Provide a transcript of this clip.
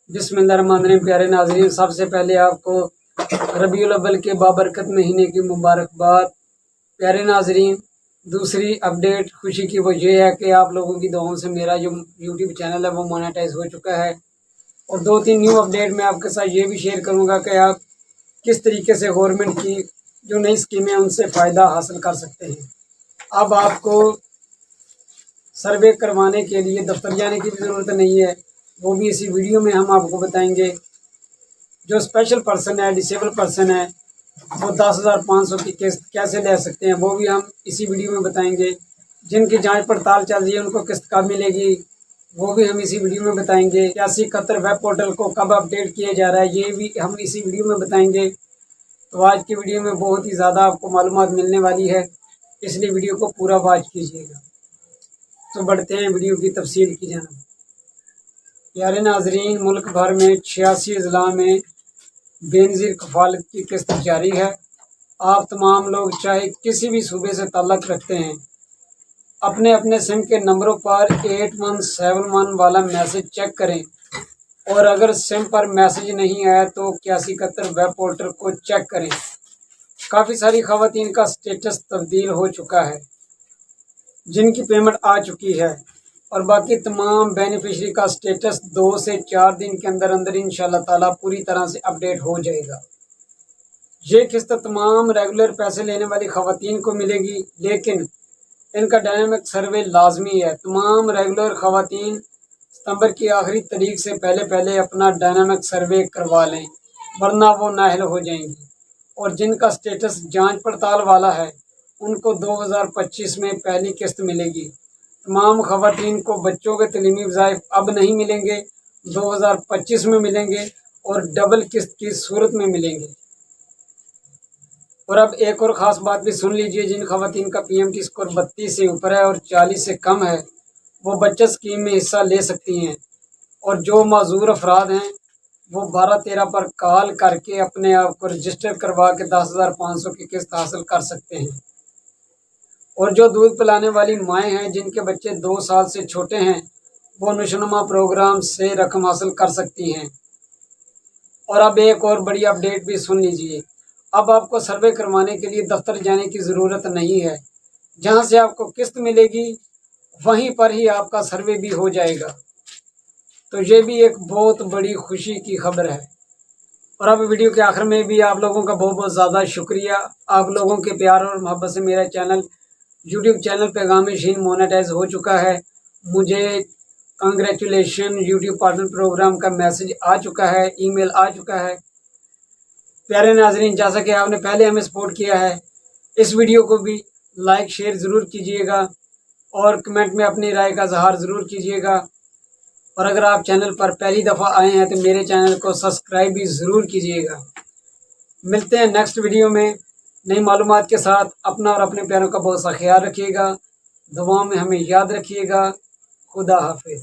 बिस्मिल्लाहिर्रहमानिर्रहीम। प्यारे नाज़रीन, सबसे पहले आपको रबीउल अव्वल के बाबरकत महीने की मुबारकबाद। प्यारे नाज़रीन, दूसरी अपडेट खुशी की वो ये है कि आप लोगों की दुआओं से मेरा जो यूट्यूब चैनल है वो मोनेटाइज हो चुका है। और 2-3 न्यू अपडेट मैं आपके साथ ये भी शेयर करूँगा कि आप किस तरीके से गवर्नमेंट की जो नई स्कीमें हैं उनसे फ़ायदा हासिल कर सकते हैं। अब आपको सर्वे करवाने के लिए दफ्तर जाने की भी ज़रूरत नहीं है, वो भी इसी वीडियो में हम आपको बताएंगे। जो स्पेशल पर्सन है, डिसेबल पर्सन है, वो 10,500 की किस्त कैसे ले सकते हैं वो भी हम इसी वीडियो में बताएंगे। जिनकी जांच पड़ताल चल रही है उनको किस्त कब मिलेगी वो भी हम इसी वीडियो में बताएंगे। 8171 वेब पोर्टल को कब अपडेट किया जा रहा है ये भी हम इसी वीडियो में बताएंगे। तो आज की वीडियो में बहुत ही ज़्यादा आपको मालूमात मिलने वाली है, इसलिए वीडियो को पूरा वॉच कीजिएगा। तो बढ़ते हैं वीडियो की तफसील की जानिब। प्यारे नाजरीन, मुल्क भर में 86 अजला में बेनज़ीर कफ़ालत की किस्त जारी है। आप तमाम लोग चाहे किसी भी सूबे से ताल्लुक़ रखते हैं, अपने अपने सिम के नंबरों पर 8171 वाला मैसेज चेक करें, और अगर सिम पर मैसेज नहीं आया तो 8171 वेब पोर्टल को चेक करें। काफ़ी सारी ख़वातीन का स्टेटस तब्दील हो चुका है जिनकी पेमेंट आ चुकी है, और बाकी तमाम बेनिफिशरी का स्टेटस 2 से 4 दिन के अंदर अंदर इंशाअल्लाह ताला पूरी तरह से अपडेट हो जाएगा। ये किस्त तमाम रेगुलर पैसे लेने वाली ख़वातीन को मिलेगी, लेकिन इनका डायनामिक सर्वे लाजमी है। तमाम रेगुलर ख़वातीन सितंबर की आखिरी तारीख से पहले पहले अपना डायनामिक सर्वे करवा लें, वरना वो नाअहल हो जाएंगी। और जिनका स्टेटस जांच पड़ताल वाला है उनको 2025 में पहली किस्त मिलेगी। तमाम ख़वातीन को बच्चों के तलीमी वज़ाइफ अब नहीं मिलेंगे, 2025 में मिलेंगे और डबल किस्त की सूरत में मिलेंगे। और अब एक और ख़ास बात भी सुन लीजिए, जिन ख़वातीन का PMT स्कोर 32 से ऊपर है और 40 से कम है वो बचत स्कीम में हिस्सा ले सकती हैं। और जो माजूर अफराद हैं वो 12-13 पर कॉल करके अपने आप को रजिस्टर करवा के 10,500 की किस्त हासिल कर सकते हैं। और जो दूध पिलाने वाली माएँ हैं जिनके बच्चे 2 साल से छोटे हैं वो नशोनुमा प्रोग्राम से रकम हासिल कर सकती हैं। और अब एक और बड़ी अपडेट भी सुन लीजिए, अब आपको सर्वे करवाने के लिए दफ्तर जाने की ज़रूरत नहीं है। जहां से आपको किस्त मिलेगी वहीं पर ही आपका सर्वे भी हो जाएगा। तो ये भी एक बहुत बड़ी खुशी की खबर है। और अब वीडियो के आखिर में भी आप लोगों का बहुत बहुत ज़्यादा शुक्रिया। आप लोगों के प्यार और मोहब्बत से मेरा चैनल यूट्यूब चैनल पैगाम शीन मोनेटाइज हो चुका है। मुझे कंग्रेचुलेशन यूट्यूब पार्टनर प्रोग्राम का मैसेज आ चुका है, ईमेल आ चुका है। प्यारे नाजरीन, जैसा कि आपने पहले हमें सपोर्ट किया है, इस वीडियो को भी लाइक शेयर ज़रूर कीजिएगा और कमेंट में अपनी राय का इज़हार ज़रूर कीजिएगा। और अगर आप चैनल पर पहली दफ़ा आए हैं तो मेरे चैनल को सब्सक्राइब भी ज़रूर कीजिएगा। मिलते हैं नेक्स्ट वीडियो में नई मालूमात के साथ। अपना और अपने प्यारों का बहुत सा ख्याल रखिएगा, दुआओं में हमें याद रखिएगा। खुदा हाफिज़।